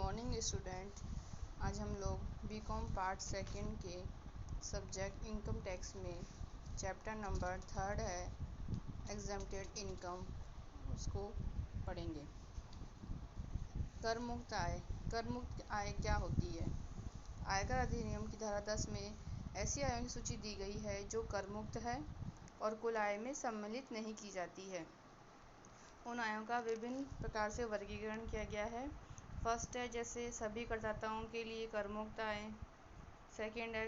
Morning student. आज हम लोग बीकॉम पार्ट सेकंड के सब्जेक्ट इनकम टैक्स में चैप्टर नंबर 3 है एग्जम्प्टेड इनकम, उसको पढ़ेंगे। कर मुक्त आय। कर मुक्त आय क्या होती है? आयकर अधिनियम की धारा 10 में ऐसी आयों की सूची दी गई है जो कर मुक्त है और कुल आय में सम्मिलित नहीं की जाती है। उन आयों का विभिन्न प्रकार से वर्गीकरण किया गया है। फर्स्ट है जैसे सभी करदाताओं के लिए कर मुक्त आय। सेकंड है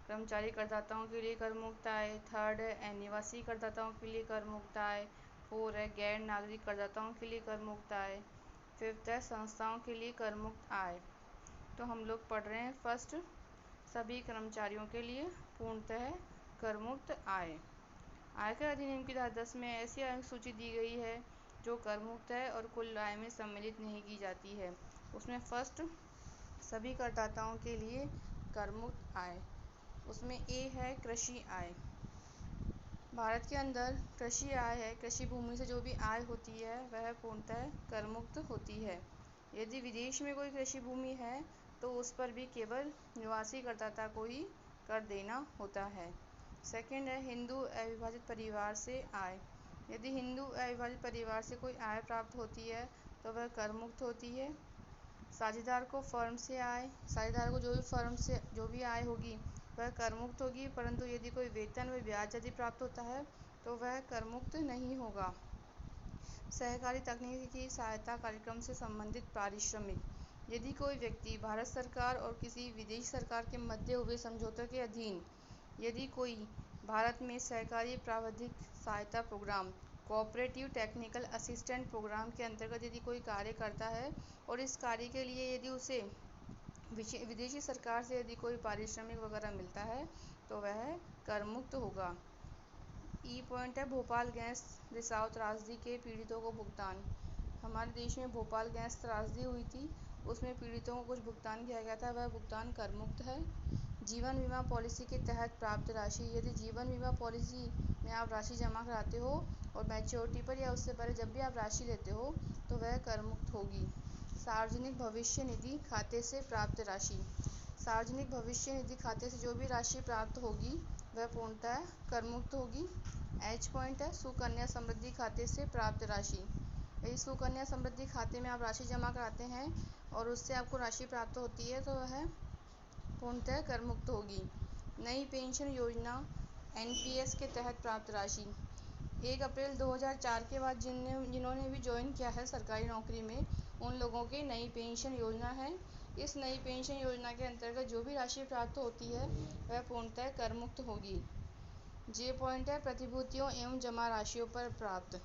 कर्मचारी करदाताओं के लिए कर मुक्त आय। थर्ड है अनिवासी करदाताओं के लिए कर मुक्त आय। फोर है गैर नागरिक करदाताओं के लिए कर मुक्त आय। फिफ्थ है संस्थाओं के लिए कर मुक्त आय। तो हम लोग पढ़ रहे हैं फर्स्ट, सभी कर्मचारियों के लिए पूर्णतः कर मुक्त आय। आयकर अधिनियम की धारा 10 में ऐसी आय की सूची दी गई है जो कर मुक्त है और कुल आय में सम्मिलित नहीं की जाती है। उसमें फर्स्ट सभी करदाताओं के लिए कर मुक्त आय, उसमें ए है कृषि आय। भारत के अंदर कृषि आय है, कृषि भूमि से जो भी आय होती है वह पूर्णतः कर मुक्त होती है। यदि विदेश में कोई कृषि भूमि है तो उस पर भी केवल निवासी करदाता को ही कर देना होता है। सेकंड है हिंदू अविभाजित परिवार से आय। यदि हिंदू अविभाजित परिवार से कोई आय प्राप्त होती है तो वह कर मुक्त होती है। साझेदार को फर्म से आय, साझेदार को जो भी फर्म से जो भी आय होगी वह कर मुक्त होगी, परंतु यदि कोई वेतन व ब्याज यदि प्राप्त होता है तो वह कर मुक्त नहीं होगा। सहकारी तकनीकी सहायता कार्यक्रम से संबंधित पारिश्रमिक। यदि कोई व्यक्ति भारत सरकार और किसी विदेशी सरकार के मध्य हुए समझौते के अधीन यदि कोई भारत में सहकारी प्राविधिक सहायता programme cooperative technical assistant programme के अंतर्गत यदि कोई कार्य करता है और इस कार्य के लिए यदि उसे विदेशी सरकार से यदि कोई पारिश्रमिक वगैरह मिलता है तो वह कर मुक्त होगा। ई पॉइंट है भोपाल गैस रिसाव त्रासदी के पीड़ितों को भुगतान। हमारे देश में भोपाल गैस त्रासदी हुई थी, उसमें पीड़ितों को कुछ भुगतान किया गया था, वह भुगतान कर मुक्त है। जीवन बीमा पॉलिसी के तहत प्राप्त राशि। यदि जीवन बीमा पॉलिसी में आप राशि जमा कराते हो और मैच्योरिटी पर या उससे पहले जब भी आप राशि लेते हो तो वह कर मुक्त होगी। सार्वजनिक भविष्य निधि खाते से प्राप्त राशि। सार्वजनिक भविष्य निधि खाते से जो भी राशि प्राप्त होगी वह पूर्णतः कर मुक्त होगी। एच पॉइंट है सुकन्या समृद्धि खाते से प्राप्त राशि। यदि सुकन्या समृद्धि खाते में आप राशि जमा कराते हैं और उससे आपको राशि प्राप्त होती है तो वह पूर्णतः कर मुक्त होगी। नई पेंशन योजना एनपीएस के तहत प्राप्त राशि। 1 अप्रैल 2004 के बाद जिन्होंने भी ज्वाइन किया है सरकारी नौकरी में उन लोगों की नई पेंशन योजना है। इस नई पेंशन योजना के अंतर्गत जो भी राशि प्राप्त होती है वह पूर्णतः कर मुक्त होगी। जे पॉइंट है प्रतिभूतियों एवं जमा राशियों पर प्राप्त।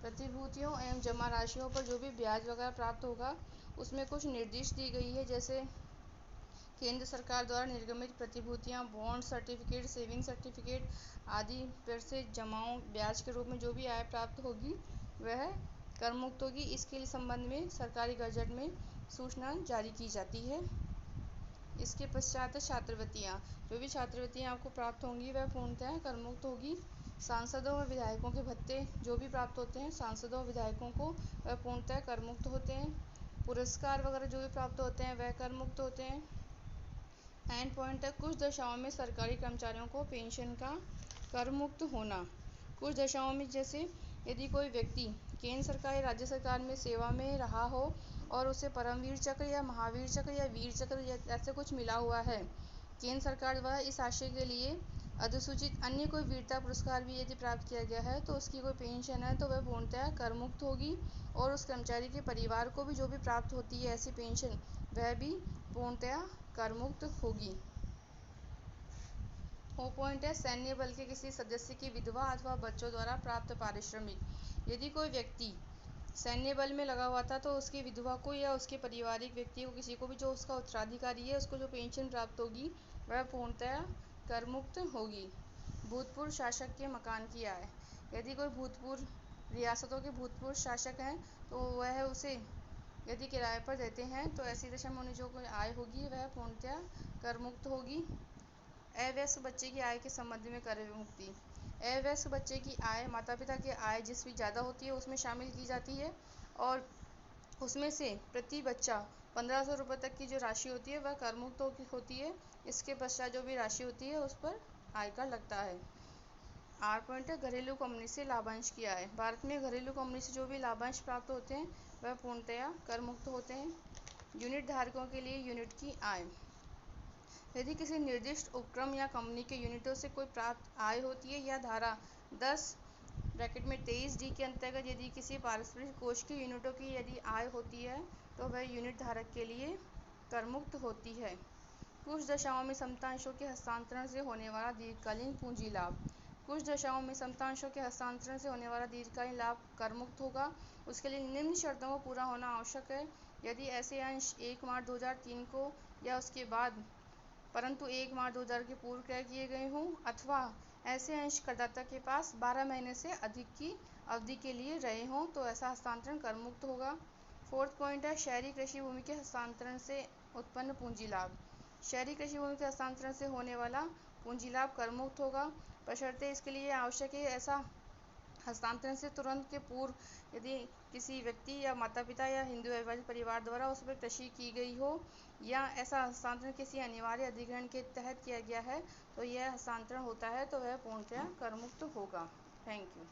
प्रतिभूतियों एवं जमा राशियों पर जो भी ब्याज वगैरह प्राप्त होगा उसमें कुछ निर्दिष्ट दी गई है, जैसे केंद्र सरकार द्वारा निर्गमित प्रतिभूतियां, बॉन्ड, सर्टिफिकेट, सेविंग सर्टिफिकेट आदि पर से जमाओं ब्याज के रूप में जो भी आय प्राप्त होगी वह कर मुक्त होगी। इसके लिए संबंध में सरकारी गजट में सूचना जारी की जाती है। इसके पश्चात छात्रवृत्तियाँ। जो भी छात्रवृत्तियाँ आपको प्राप्त होंगी वह पूर्णतः कर मुक्त होगी। सांसदों व विधायकों के भत्ते जो भी प्राप्त होते हैं सांसदों व विधायकों को वह पूर्णतः कर मुक्त होते हैं। पुरस्कार वगैरह जो भी प्राप्त होते हैं वह कर मुक्त होते हैं। एंड पॉइंट है कुछ दशाओं में सरकारी कर्मचारियों को पेंशन का कर मुक्त होना। कुछ दशाओं में जैसे यदि कोई व्यक्ति केंद्र सरकार या राज्य सरकार में सेवा में रहा हो और उसे परमवीर चक्र या महावीर चक्र या वीर चक्र ऐसे कुछ मिला हुआ है केंद्र सरकार द्वारा, इस आशय के लिए अधिसूचित अन्य कोई वीरता पुरस्कार भी यदि प्राप्त किया गया है तो उसकी कोई पेंशन है तो वह पूर्णतः कर मुक्त होगी। और उस कर्मचारी के परिवार को भी जो भी प्राप्त होती है ऐसी पेंशन वह भी पूर्णतः कर मुक्त होगी। ओ पॉइंट है सैन्य बल के किसी सदस्य की विधवा अथवा बच्चों द्वारा प्राप्त पारिश्रमिक। यदि कोई व्यक्ति सैन्य बल में लगा हुआ था तो उसकी विधवा को या उसके पारिवारिक व्यक्ति को किसी को भी जो उसका उत्तराधिकारी है उसको जो पेंशन प्राप्त होगी वह पूर्णतः कर मुक्त होगी। भूतपूर्व शासक के मकान की आय। यदि कोई भूतपूर्व रियासतों के भूतपूर्व शासक हैं तो वह उसे यदि किराए पर देते हैं तो ऐसी दशा में उन्हें जो कोई आय होगी वह पूर्णतः कर मुक्त होगी। अवयस्क बच्चे की आय के संबंध में कर मुक्ति। अवयस्क बच्चे की आय माता पिता की आय जिस भी ज़्यादा होती है उसमें शामिल की जाती है और उसमें से प्रति बच्चा 1500 रुपये तक की जो राशि होती है वह कर मुक्त होती है। इसके पश्चात जो भी राशि होती है उस पर आयकर लगता है। आर पॉइंट है घरेलू कंपनी से लाभांश की आय। भारत में घरेलू कंपनी से जो भी लाभांश प्राप्त होते हैं वह पूर्णतया कर मुक्त होते हैं। यूनिट धारकों के लिए यूनिट की आय। यदि किसी निर्दिष्ट उपक्रम या कंपनी के यूनिटों से कोई प्राप्त आय होती है या धारा 10(23D के अंतर्गत यदि किसी पारस्परिक कोष के यूनिटों की यदि आय होती है तो वह यूनिट धारक के लिए कर मुक्त होती है। कुछ दशाओं में समतांशों के हस्तांतरण से होने वाला दीर्घकालीन पूंजी लाभ। कुछ दशाओं में समतांशों के हस्तांतरण से होने वाला दीर्घकालीन लाभ कर मुक्त होगा। उसके लिए निम्न शर्तों को पूरा होना आवश्यक है। यदि ऐसे अंश 1 मार्च 2003 को या उसके बाद परंतु 1 मार्च 2000 के पूर्व क्रय किए गए हों, अथवा ऐसे अंश करदाता के पास 12 महीने से अधिक की अवधि के लिए रहे हों, तो ऐसा हस्तांतरण कर मुक्त होगा। फोर्थ पॉइंट है शहरी कृषि भूमि के हस्तांतरण से उत्पन्न पूंजी लाभ। शहरी कृषि भूमि के हस्तांतरण से होने वाला पूंजी लाभ कर मुक्त होगा, बशर्ते इसके लिए आवश्यक है ऐसा हस्तांतरण से तुरंत के पूर्व यदि किसी व्यक्ति या माता पिता या हिंदू वैवाहिक परिवार द्वारा उस पर कृषि की गई हो या ऐसा हस्तांतरण किसी अनिवार्य अधिग्रहण के तहत किया गया है तो यह हस्तांतरण होता है तो वह पूर्णतया कर मुक्त होगा। Thank you.